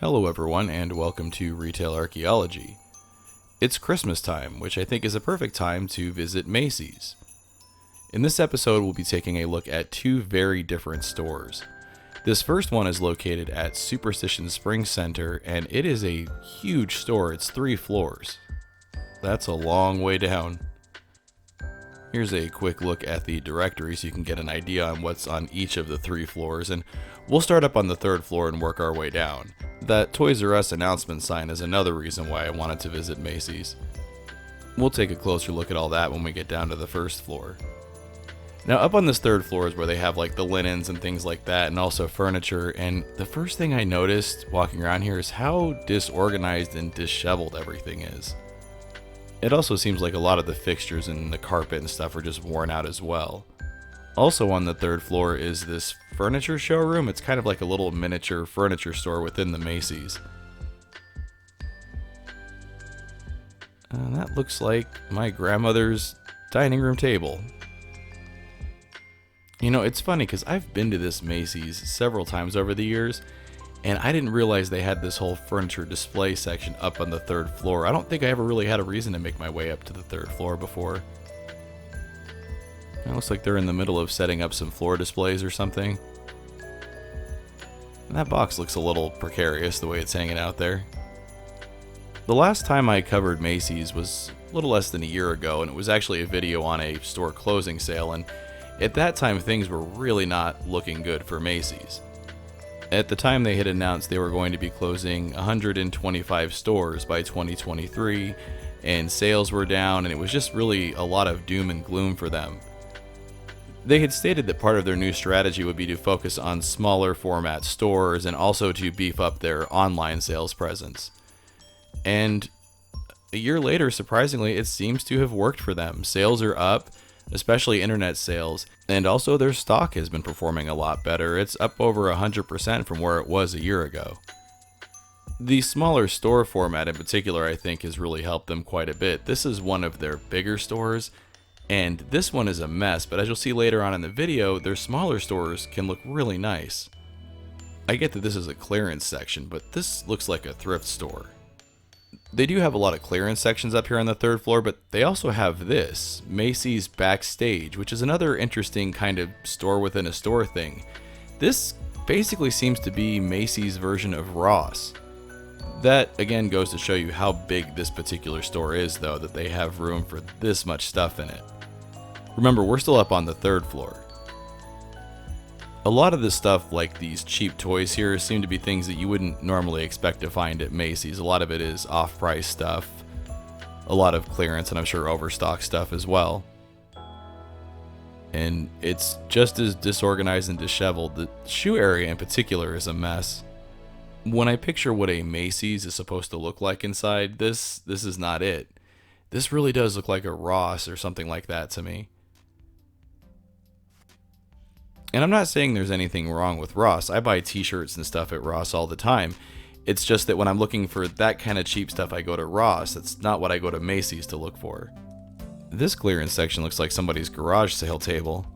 Hello everyone and welcome to Retail Archaeology. It's Christmas time, which I think is a perfect time to visit Macy's. In this episode we'll be taking a look at two very different stores. This first one is located at Superstition Springs Center and it is a huge store. It's 3 floors. That's a long way down. Here's a quick look at the directory so you can get an idea on what's on each of the 3 floors, and we'll start up on the 3rd floor and work our way down. That Toys R Us announcement sign is another reason why I wanted to visit Macy's. We'll take a closer look at all that when we get down to the 1st floor. Now up on this 3rd floor is where they have like the linens and things like that, and also furniture, and the first thing I noticed walking around here is how disorganized and disheveled everything is. It also seems like a lot of the fixtures and the carpet and stuff are just worn out as well. Also on the 3rd floor is this furniture showroom. It's kind of like a little miniature furniture store within the Macy's. And that looks like my grandmother's dining room table. You know, it's funny because I've been to this Macy's several times over the years, and I didn't realize they had this whole furniture display section up on the 3rd floor. I don't think I ever really had a reason to make my way up to the 3rd floor before. It looks like they're in the middle of setting up some floor displays or something. And that box looks a little precarious the way it's hanging out there. The last time I covered Macy's was a little less than a year ago, and it was actually a video on a store closing sale, and at that time things were really not looking good for Macy's. At the time they had announced they were going to be closing 125 stores by 2023, and sales were down, and it was just really a lot of doom and gloom for them. They had stated that part of their new strategy would be to focus on smaller format stores and also to beef up their online sales presence. And a year later, surprisingly, it seems to have worked for them. Sales are up, especially internet sales, and also their stock has been performing a lot better. It's up over 100% from where it was a year ago. The smaller store format in particular, I think, has really helped them quite a bit. This is one of their bigger stores, and this one is a mess, but as you'll see later on in the video, their smaller stores can look really nice. I get that this is a clearance section, but this looks like a thrift store. They do have a lot of clearance sections up here on the 3rd floor, but they also have this, Macy's Backstage, which is another interesting kind of store within a store thing. This basically seems to be Macy's version of Ross. That again goes to show you how big this particular store is, though, that they have room for this much stuff in it. Remember, we're still up on the 3rd floor. A lot of the stuff, like these cheap toys here, seem to be things that you wouldn't normally expect to find at Macy's. A lot of it is off-price stuff, a lot of clearance, and I'm sure overstock stuff as well. And it's just as disorganized and disheveled. The shoe area in particular is a mess. When I picture what a Macy's is supposed to look like inside, this is not it. This really does look like a Ross or something like that to me. And I'm not saying there's anything wrong with Ross. I buy t-shirts and stuff at Ross all the time. It's just that when I'm looking for that kind of cheap stuff, I go to Ross. That's not what I go to Macy's to look for. This clearance section looks like somebody's garage sale table.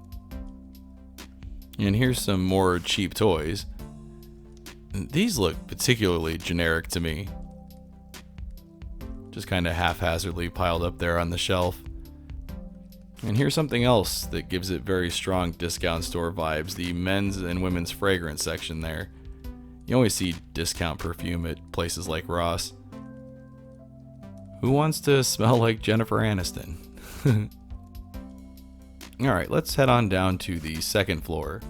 And here's some more cheap toys. These look particularly generic to me. Just kind of haphazardly piled up there on the shelf. And here's something else that gives it very strong discount store vibes, the men's and women's fragrance section there. You always see discount perfume at places like Ross. Who wants to smell like Jennifer Aniston? Alright, let's head on down to the 2nd floor.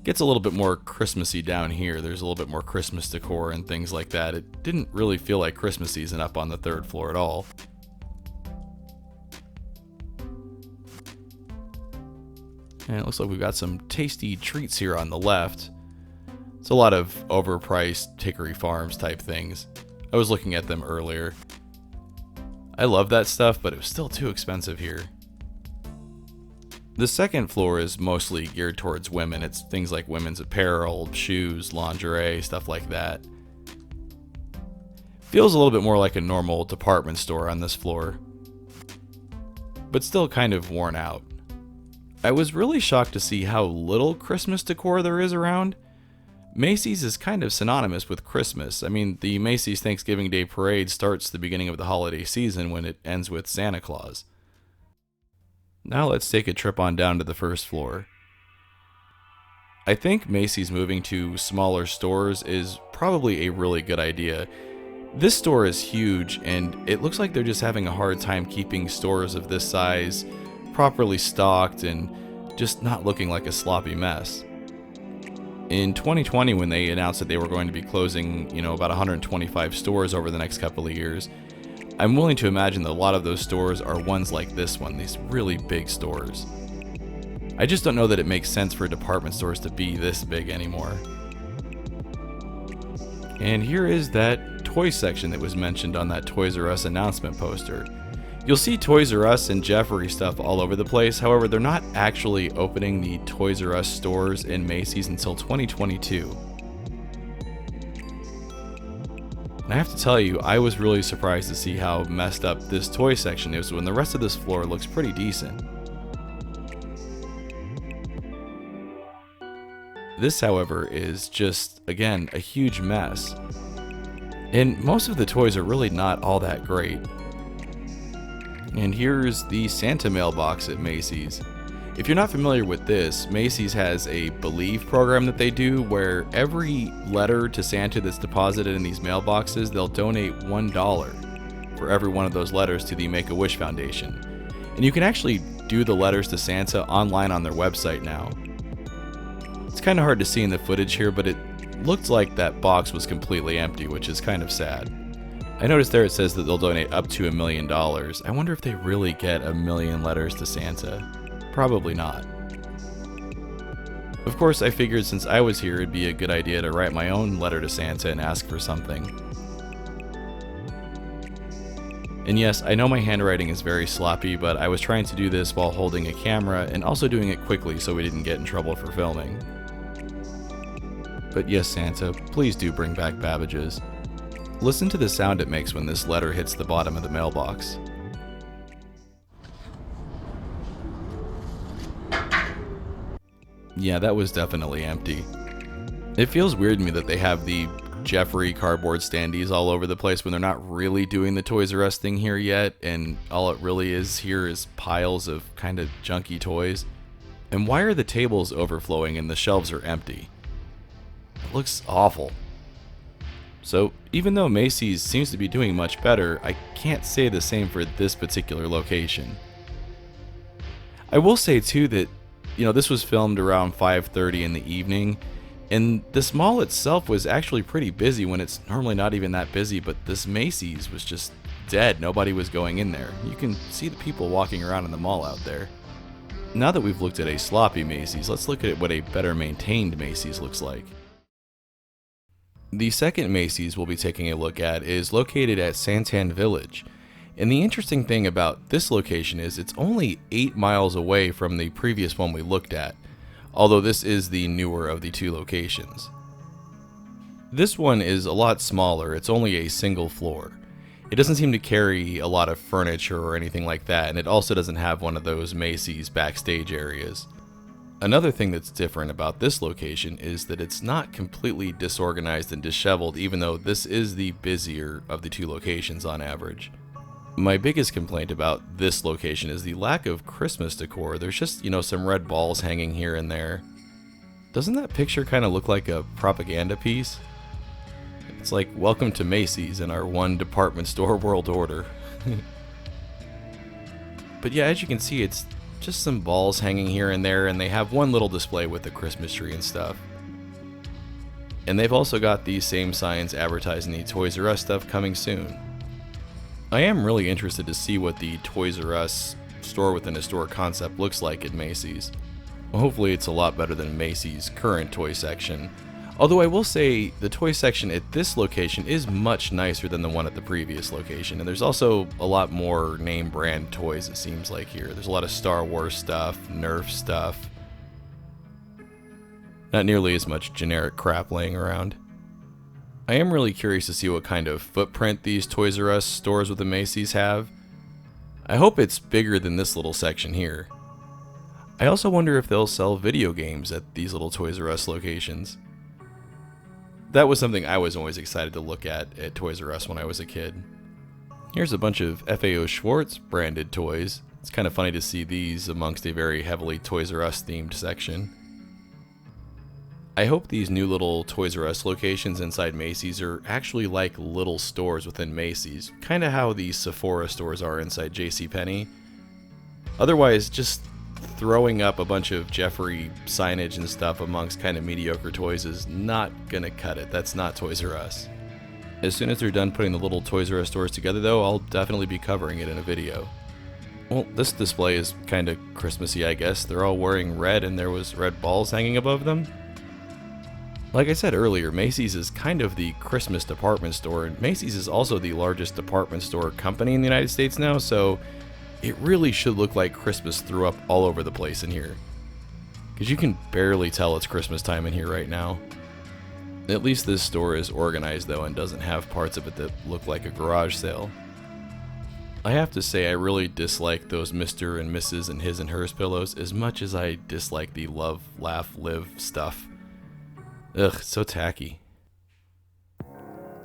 Gets a little bit more Christmassy down here. There's a little bit more Christmas decor and things like that. It didn't really feel like Christmas season up on the 3rd floor at all. And it looks like we've got some tasty treats here on the left. It's a lot of overpriced Hickory Farms type things. I was looking at them earlier. I love that stuff, but it was still too expensive here. The 2nd floor is mostly geared towards women. It's things like women's apparel, shoes, lingerie, stuff like that. Feels a little bit more like a normal department store on this floor, but still kind of worn out. I was really shocked to see how little Christmas decor there is around. Macy's is kind of synonymous with Christmas. I mean, the Macy's Thanksgiving Day Parade starts the beginning of the holiday season when it ends with Santa Claus. Now let's take a trip on down to the first floor. I think Macy's moving to smaller stores is probably a really good idea. This store is huge, and it looks like they're just having a hard time keeping stores of this size properly stocked and just not looking like a sloppy mess. In 2020, when they announced that they were going to be closing, about 125 stores over the next couple of years, I'm willing to imagine that a lot of those stores are ones like this one, these really big stores. I just don't know that it makes sense for department stores to be this big anymore. And here is that toy section that was mentioned on that Toys R Us announcement poster. You'll see Toys R Us and Jeffrey stuff all over the place. However, they're not actually opening the Toys R Us stores in Macy's until 2022. And I have to tell you, I was really surprised to see how messed up this toy section is when the rest of this floor looks pretty decent. This, however, is just, again, a huge mess. And most of the toys are really not all that great. And here's the Santa mailbox at Macy's. If you're not familiar with this, Macy's has a Believe program that they do where every letter to Santa that's deposited in these mailboxes, they'll donate $1 for every one of those letters to the Make-A-Wish Foundation. And you can actually do the letters to Santa online on their website now. It's kind of hard to see in the footage here, but it looked like that box was completely empty, which is kind of sad. I noticed there it says that they'll donate up to $1 million. I wonder if they really get 1 million letters to Santa. Probably not. Of course, I figured since I was here, it'd be a good idea to write my own letter to Santa and ask for something. And yes, I know my handwriting is very sloppy, but I was trying to do this while holding a camera and also doing it quickly so we didn't get in trouble for filming. But yes, Santa, please do bring back Babbage's. Listen to the sound it makes when this letter hits the bottom of the mailbox. Yeah, that was definitely empty. It feels weird to me that they have the Jeffrey cardboard standees all over the place when they're not really doing the Toys R Us thing here yet, and all it really is here is piles of kind of junky toys. And why are the tables overflowing and the shelves are empty? It looks awful. So, even though Macy's seems to be doing much better, I can't say the same for this particular location. I will say too that, this was filmed around 5:30 in the evening, and this mall itself was actually pretty busy when it's normally not even that busy, but this Macy's was just dead. Nobody was going in there. You can see the people walking around in the mall out there. Now that we've looked at a sloppy Macy's, let's look at what a better maintained Macy's looks like. The second Macy's we'll be taking a look at is located at Santan Village. And the interesting thing about this location is it's only 8 miles away from the previous one we looked at, although this is the newer of the two locations. This one is a lot smaller, it's only a single floor. It doesn't seem to carry a lot of furniture or anything like that, and it also doesn't have one of those Macy's Backstage areas. Another thing that's different about this location is that it's not completely disorganized and disheveled, even though this is the busier of the two locations on average. My biggest complaint about this location is the lack of Christmas decor. There's just, some red balls hanging here and there. Doesn't that picture kind of look like a propaganda piece? It's like, welcome to Macy's in our one department store world order. But yeah, as you can see, it's just some balls hanging here and there, and they have one little display with the Christmas tree and stuff. And they've also got these same signs advertising the Toys R Us stuff coming soon. I am really interested to see what the Toys R Us store within a store concept looks like at Macy's. Hopefully it's a lot better than Macy's current toy section. Although I will say the toy section at this location is much nicer than the one at the previous location, and there's also a lot more name brand toys it seems like here. There's a lot of Star Wars stuff, Nerf stuff. Not nearly as much generic crap laying around. I am really curious to see what kind of footprint these Toys R Us stores with the Macy's have. I hope it's bigger than this little section here. I also wonder if they'll sell video games at these little Toys R Us locations. That was something I was always excited to look at Toys R Us when I was a kid. Here's a bunch of FAO Schwartz branded toys. It's kind of funny to see these amongst a very heavily Toys R Us themed section. I hope these new little Toys R Us locations inside Macy's are actually like little stores within Macy's, kind of how the Sephora stores are inside JCPenney. Otherwise, just throwing up a bunch of Jeffrey signage and stuff amongst kind of mediocre toys is not gonna cut it. That's not Toys R Us. As soon as they're done putting the little Toys R Us stores together though, I'll definitely be covering it in a video. Well, this display is kind of Christmassy, I guess. They're all wearing red and there was red balls hanging above them. Like I said earlier, Macy's is kind of the Christmas department store, and Macy's is also the largest department store company in the United States now, so it really should look like Christmas threw up all over the place in here. Because you can barely tell it's Christmas time in here right now. At least this store is organized though and doesn't have parts of it that look like a garage sale. I have to say I really dislike those Mr. and Mrs. and his and hers pillows as much as I dislike the love, laugh, live stuff. Ugh, so tacky.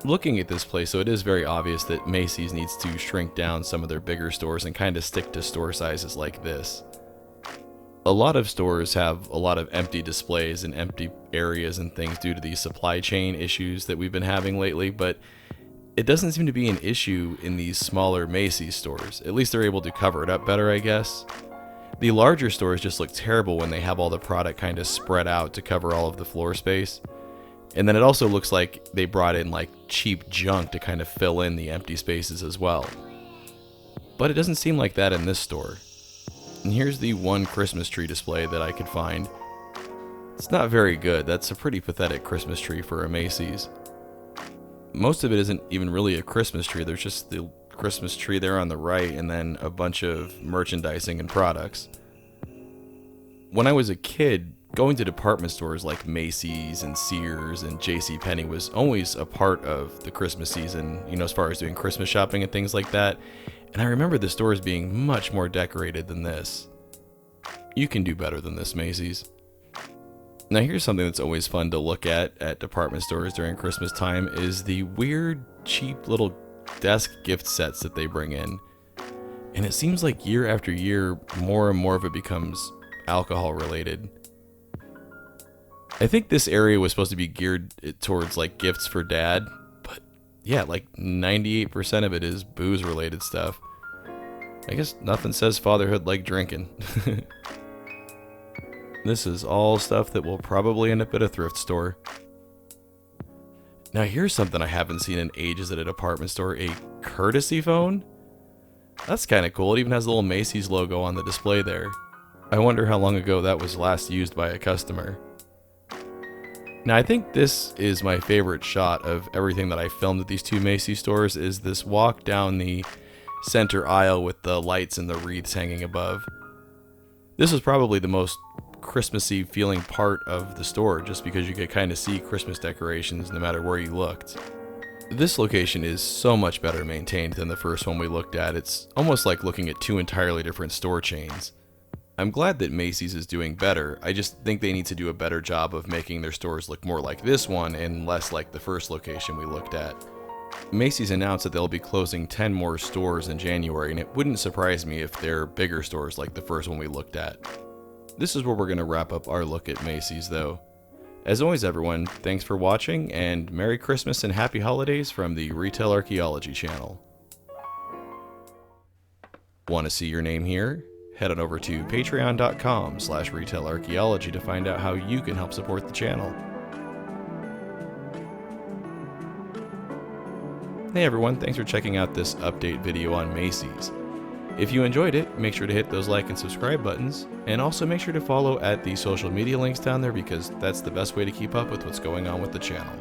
Looking at this place, so it is very obvious that Macy's needs to shrink down some of their bigger stores and kind of stick to store sizes like this. A lot of stores have a lot of empty displays and empty areas and things due to the supply chain issues that we've been having lately, but it doesn't seem to be an issue in these smaller Macy's stores. At least they're able to cover it up better, I guess. The larger stores just look terrible when they have all the product kind of spread out to cover all of the floor space. And then it also looks like they brought in like cheap junk to kind of fill in the empty spaces as well. But it doesn't seem like that in this store. And here's the one Christmas tree display that I could find. It's not very good. That's a pretty pathetic Christmas tree for a Macy's. Most of it isn't even really a Christmas tree. There's just the Christmas tree there on the right and then a bunch of merchandising and products. When I was a kid, going to department stores like Macy's and Sears and JCPenney was always a part of the Christmas season, you know, as far as doing Christmas shopping and things like that. And I remember the stores being much more decorated than this. You can do better than this, Macy's. Now here's something that's always fun to look at department stores during Christmas time is the weird, cheap little desk gift sets that they bring in. And it seems like year after year, more and more of it becomes alcohol related. I think this area was supposed to be geared towards like gifts for dad, but yeah, like 98% of it is booze related stuff. I guess nothing says fatherhood like drinking. This is all stuff that will probably end up at a thrift store. Now here's something I haven't seen in ages at a department store, a courtesy phone? That's kind of cool. It even has a little Macy's logo on the display there. I wonder how long ago that was last used by a customer. Now I think this is my favorite shot of everything that I filmed at these two Macy's stores is this walk down the center aisle with the lights and the wreaths hanging above. This was probably the most Christmassy feeling part of the store just because you could kind of see Christmas decorations no matter where you looked. This location is so much better maintained than the first one we looked at. It's almost like looking at two entirely different store chains. I'm glad that Macy's is doing better. I just think they need to do a better job of making their stores look more like this one and less like the first location we looked at. Macy's announced that they'll be closing 10 more stores in January, and it wouldn't surprise me if they're bigger stores like the first one we looked at. This is where we're going to wrap up our look at Macy's though. As always everyone, thanks for watching and Merry Christmas and Happy Holidays from the Retail Archaeology channel. Want to see your name here? Head on over to patreon.com/retailarchaeology to find out how you can help support the channel. Hey everyone, thanks for checking out this update video on Macy's. If you enjoyed it, make sure to hit those like and subscribe buttons, and also make sure to follow at the social media links down there because that's the best way to keep up with what's going on with the channel.